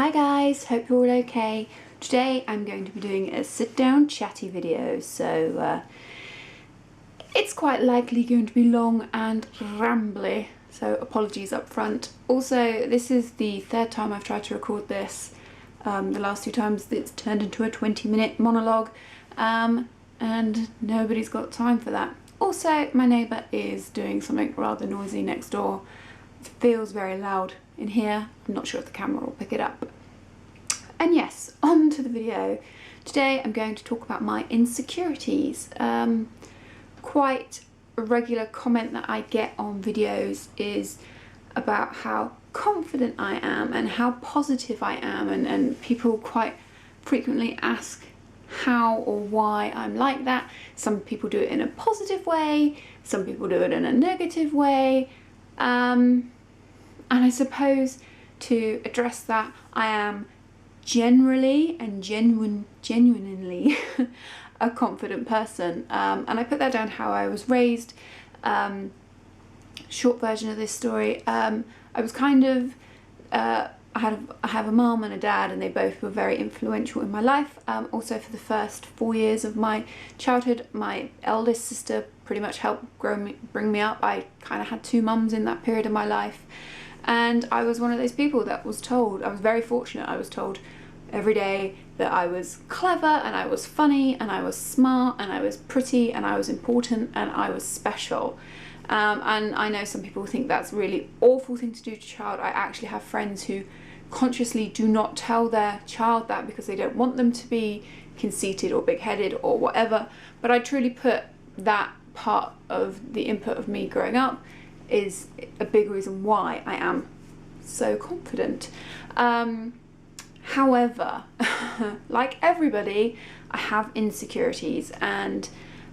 Hi guys, hope you're all okay. Today I'm going to be doing a sit down chatty video, so it's quite likely going to be long and rambly, so apologies up front. Also, this is the third time I've tried to record this. The last two times it's turned into a 20-minute monologue, and nobody's got time for that. Also, my neighbour is doing something rather noisy next door. It feels very loud in here. I'm not sure if the camera will pick it up. And yes, on to the video. Today I'm going to talk about my insecurities. Quite a regular comment that I get on videos is about how confident I am and how positive I am, and people quite frequently ask how or why I'm like that. Some people do it in a positive way, some people do it in a negative way, and I suppose to address that, I am generally and genuinely a confident person, and I put that down how I was raised. Short version of this story, I was kind of I have a mum and a dad, and they both were very influential in my life. Also, for the first 4 years of my childhood, my eldest sister pretty much helped bring me up. I kind of had two mums in that period of my life, and I was one of those people that was told, I was very fortunate, I was told every day that I was clever and I was funny and I was smart and I was pretty and I was important and I was special. And I know some people think that's a really awful thing to do to a child. I actually have friends who consciously do not tell their child that because they don't want them to be conceited or big-headed or whatever. But I truly put that part of the input of me growing up is a big reason why I am so confident. However, like everybody, I have insecurities, and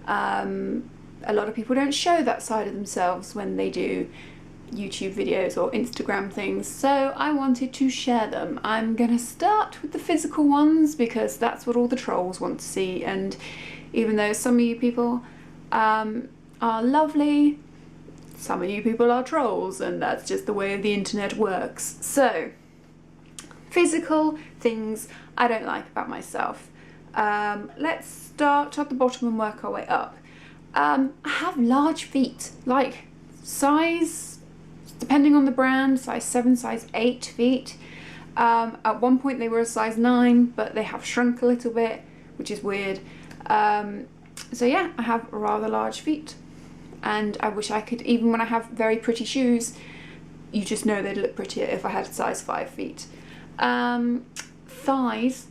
a lot of people don't show that side of themselves when they do YouTube videos or Instagram things, so I wanted to share them. I'm gonna start with the physical ones because that's what all the trolls want to see, and even though some of you people are lovely, some of you people are trolls, and that's just the way the internet works. So, physical things I don't like about myself. Let's start at the bottom and work our way up. I have large feet, like size, depending on the brand, size 7, size 8 feet. At one point they were a size 9, but they have shrunk a little bit, which is weird. So yeah, I have rather large feet, and I wish I could, even when I have very pretty shoes, you just know they'd look prettier if I had size 5 feet. Thighs,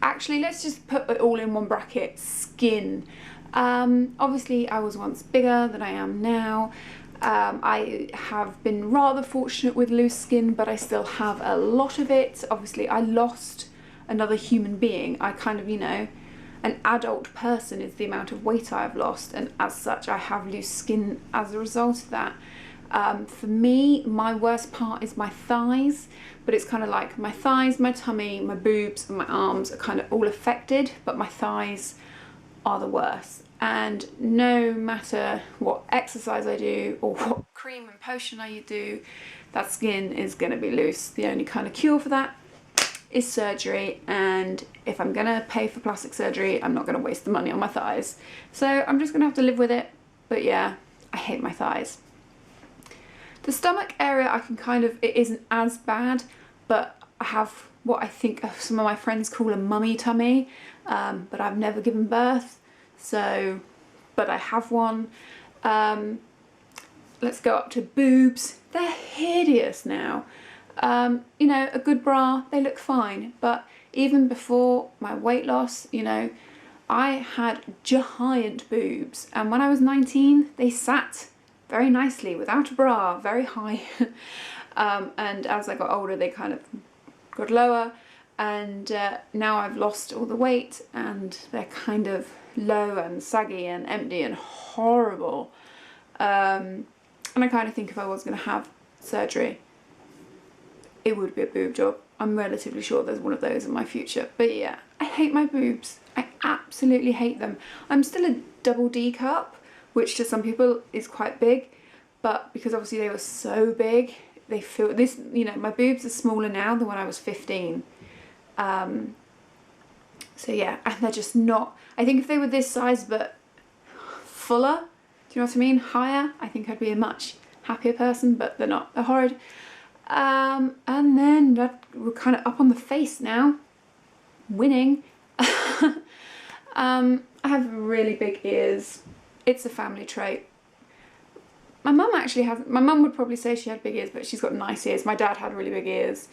actually let's just put it all in one bracket. Skin. Obviously I was once bigger than I am now. I have been rather fortunate with loose skin, but I still have a lot of it. Obviously I lost another human being. I kind of, you know, an adult person is the amount of weight I've lost, and as such I have loose skin as a result of that. For me, my worst part is my thighs, but it's kind of like my thighs, my tummy, my boobs and my arms are kind of all affected, but my thighs are the worst. And no matter what exercise I do or what cream and potion I do, that skin is going to be loose. The only kind of cure for that is surgery, and if I'm going to pay for plastic surgery, I'm not going to waste the money on my thighs. So I'm just going to have to live with it. But yeah, I hate my thighs. The stomach area, I can kind of, it isn't as bad, but I have what I think some of my friends call a mummy tummy, but I've never given birth, so, but I have one. Let's go up to boobs. They're hideous now. You know, a good bra, they look fine, but even before my weight loss, you know, I had giant boobs, and when I was 19, they sat very nicely without a bra, very high. And as I got older, they kind of got lower, and now I've lost all the weight and they're kind of low and saggy and empty and horrible. And I kind of think if I was going to have surgery, it would be a boob job. I'm relatively sure there's one of those in my future. But yeah, I hate my boobs. I absolutely hate them. I'm still a double D cup, which to some people is quite big, but because obviously they were so big, they feel this, you know, my boobs are smaller now than when I was 15. So yeah, and they're just not, I think if they were this size but fuller, do you know what I mean, higher, I think I'd be a much happier person, but they're not, they're horrid. And then we're kind of up on the face now, winning. I have really big ears. It's a family trait. My mum actually has, my mum would probably say she had big ears, but she's got nice ears. My dad had really big ears.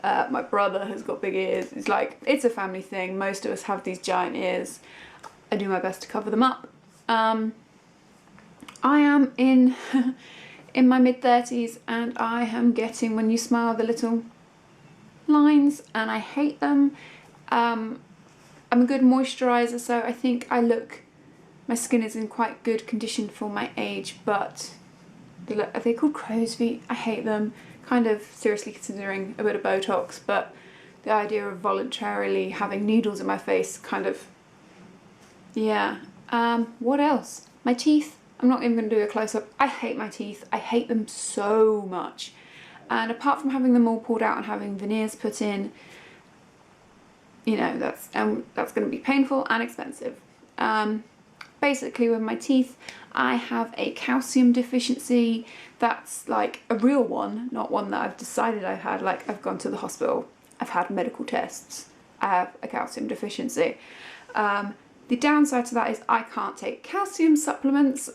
My brother has got big ears. It's like, it's a family thing. Most of us have these giant ears. I do my best to cover them up. I am in in my mid-30s, and I am getting, when you smile, the little lines, and I hate them. I'm a good moisturiser, so I think I look, my skin is in quite good condition for my age, but are they called crow's feet? I hate them. Kind of seriously considering a bit of Botox, but the idea of voluntarily having needles in my face kind of, yeah. What else? My teeth. I'm not even going to do a close-up. I hate my teeth. I hate them so much. And apart from having them all pulled out and having veneers put in, you know, that's going to be painful and expensive. Basically with my teeth, I have a calcium deficiency. That's like a real one, not one that I've decided I've had. Like, I've gone to the hospital, I've had medical tests, I have a calcium deficiency. The downside to that is I can't take calcium supplements.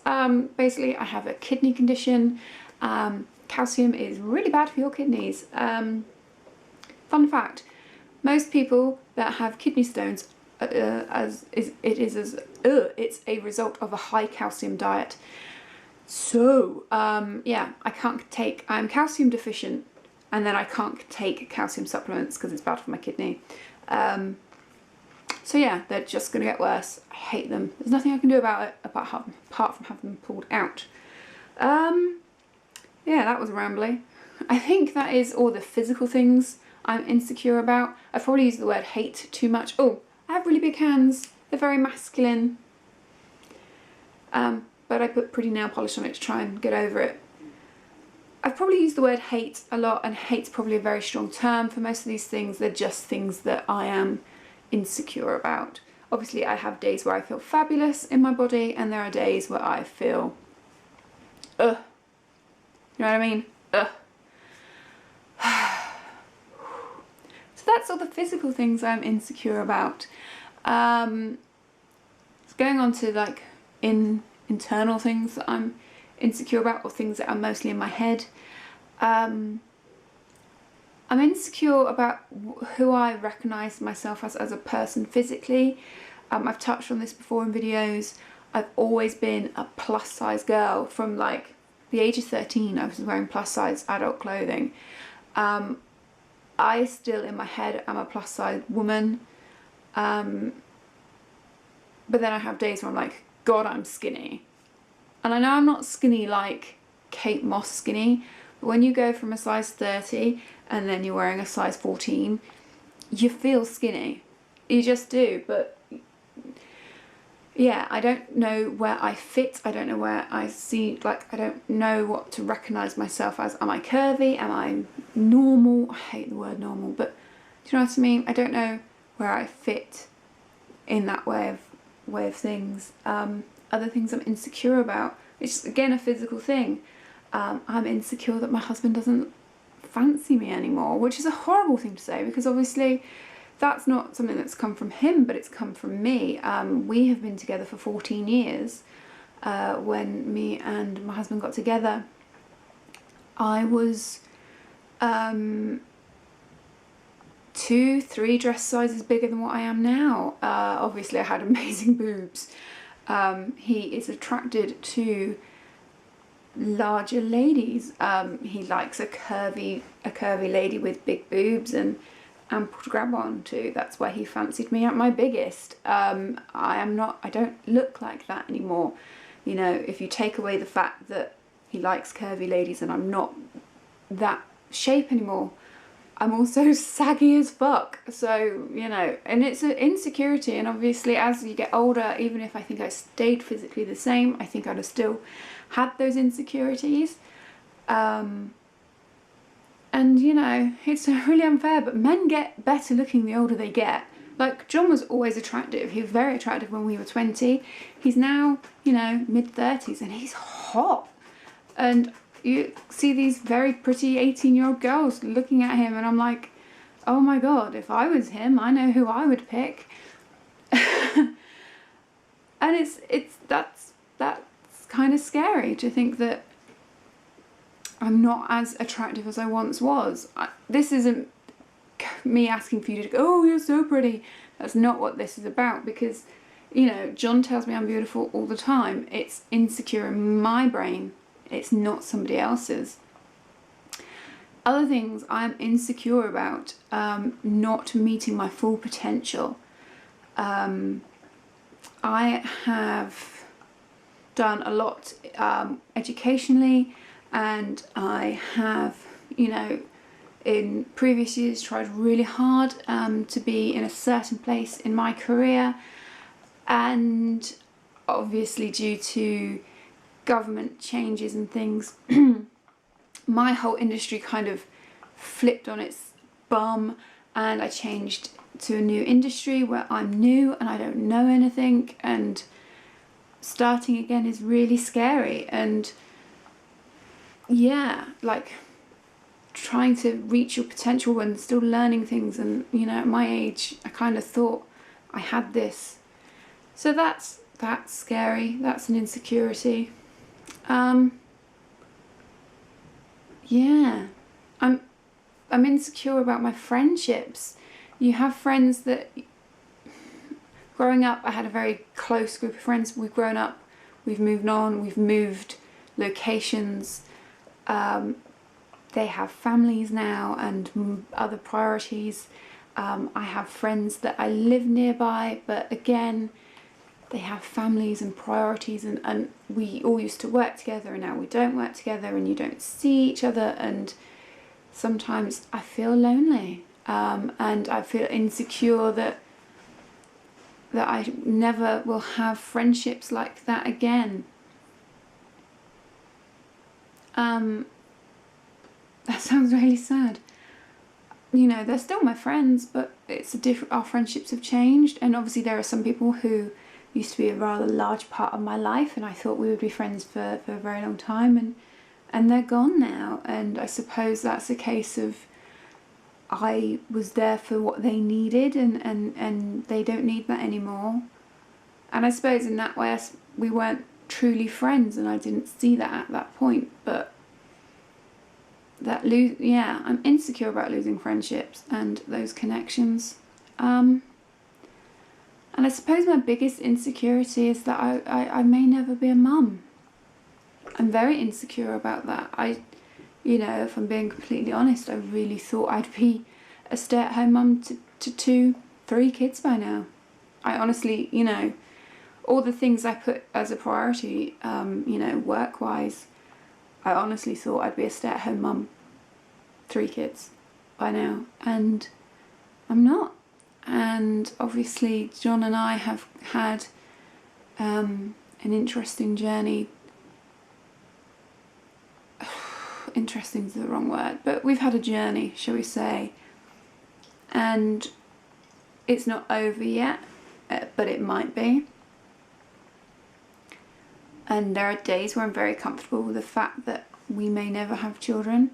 Basically, I have a kidney condition. Calcium is really bad for your kidneys. Fun fact, most people that have kidney stones, it's a result of a high calcium diet. So yeah, I'm calcium deficient, and then I can't take calcium supplements because it's bad for my kidney. So yeah, they're just going to get worse. I hate them. There's nothing I can do about it apart from having them pulled out. Yeah, that was rambly. I think that is all the physical things I'm insecure about. I've probably used the word hate too much. Oh, I have really big hands. They're very masculine. But I put pretty nail polish on it to try and get over it. I've probably used the word hate a lot, and hate's probably a very strong term for most of these things. They're just things that I am insecure about. Obviously, I have days where I feel fabulous in my body, and there are days where I feel, ugh. You know what I mean? Ugh. So that's all the physical things I'm insecure about. Going on to like internal things that I'm insecure about, or things that are mostly in my head. I'm insecure about who I recognise myself as a person physically. I've touched on this before in videos. I've always been a plus size girl. From like the age of 13, I was wearing plus size adult clothing. I still in my head am a plus size woman. But then I have days where I'm like, God, I'm skinny. And I know I'm not skinny like Kate Moss skinny, but when you go from a size 30 and then you're wearing a size 14, you feel skinny. You just do. But yeah, I don't know where I fit. I don't know where I see, like, I don't know what to recognise myself as. Am I curvy? Am I normal? I hate the word normal, but do you know what I mean? I don't know where I fit in that way of things. Other things I'm insecure about, it's again a physical thing. I'm insecure that my husband doesn't fancy me anymore, which is a horrible thing to say, because obviously that's not something that's come from him, but it's come from me. We have been together for 14 years. When me and my husband got together, I was 2-3 dress sizes bigger than what I am now. Obviously I had amazing boobs. He is attracted to larger ladies. He likes a curvy lady with big boobs and ample to grab on to. That's why he fancied me at my biggest. I don't look like that anymore. You know, if you take away the fact that he likes curvy ladies and I'm not that shape anymore, I'm also saggy as fuck. So, you know, and it's an insecurity, and obviously as you get older, even if I think I stayed physically the same, I think I'd have still had those insecurities. And, you know, it's really unfair, but men get better looking the older they get. Like, John was always attractive. He was very attractive when we were 20. He's now, you know, mid-30s, and he's hot. And you see these very pretty 18-year-old girls looking at him, and I'm like, oh my God, if I was him, I know who I would pick. And that's kind of scary to think that I'm not as attractive as I once was. This isn't me asking for you to go, oh, you're so pretty. That's not what this is about, because, you know, John tells me I'm beautiful all the time. It's insecure in my brain. It's not somebody else's. Other things I'm insecure about, not meeting my full potential. I have done a lot educationally, and I have, you know, in previous years tried really hard to be in a certain place in my career, and obviously due to government changes and things, my whole industry kind of flipped on its bum, and I changed to a new industry where I'm new and I don't know anything, and starting again is really scary. And yeah, like trying to reach your potential and still learning things, and, you know, at my age I kind of thought I had this, so that's scary. That's an insecurity. Yeah, I'm insecure about my friendships. You have friends that, growing up, I had a very close group of friends. We've grown up, we've moved on, we've moved locations. They have families now and other priorities. I have friends that I live nearby, but again, they have families and priorities, and we all used to work together, and now we don't work together, and you don't see each other, and sometimes I feel lonely, and I feel insecure that I never will have friendships like that again. That sounds really sad. You know, they're still my friends, but it's our friendships have changed, and obviously there are some people who used to be a rather large part of my life, and I thought we would be friends for a very long time, and they're gone now. And I suppose that's a case of I was there for what they needed, and they don't need that anymore. And I suppose in that way we weren't truly friends, and I didn't see that at that point. But yeah, I'm insecure about losing friendships and those connections. And I suppose my biggest insecurity is that I may never be a mum. I'm very insecure about that. You know, if I'm being completely honest, I really thought I'd be a stay-at-home mum to 3 kids by now. I honestly, you know, all the things I put as a priority, you know, work-wise, I honestly thought I'd be a stay-at-home mum, 3 kids by now, and I'm not. And obviously John and I have had an interesting journey. Interesting is the wrong word, but we've had a journey, shall we say, and it's not over yet, but it might be. And there are days where I'm very comfortable with the fact that we may never have children,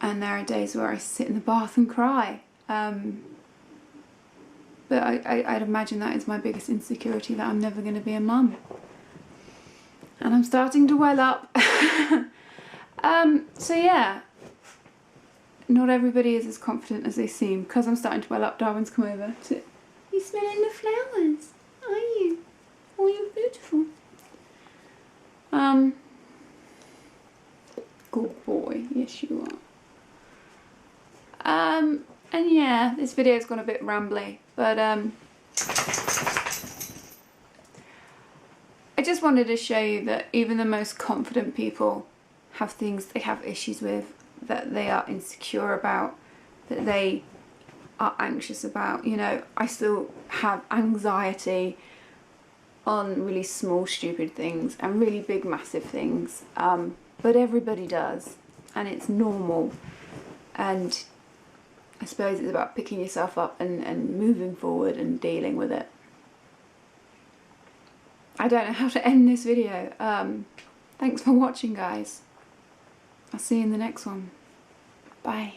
and there are days where I sit in the bath and cry. But I'd imagine that is my biggest insecurity, that I'm never going to be a mum. And I'm starting to well up. So yeah, not everybody is as confident as they seem. Because I'm starting to well up, Darwin's come over to... You smelling the flowers, are you? Oh, you're beautiful. Good boy, yes you are. And yeah, this video's gone a bit rambly, but I just wanted to show you that even the most confident people have things they have issues with, that they are insecure about, that they are anxious about. You know, I still have anxiety on really small stupid things and really big massive things, but everybody does, and it's normal. and I suppose it's about picking yourself up and moving forward and dealing with it. I don't know how to end this video. Thanks for watching, guys. I'll see you in the next one. Bye.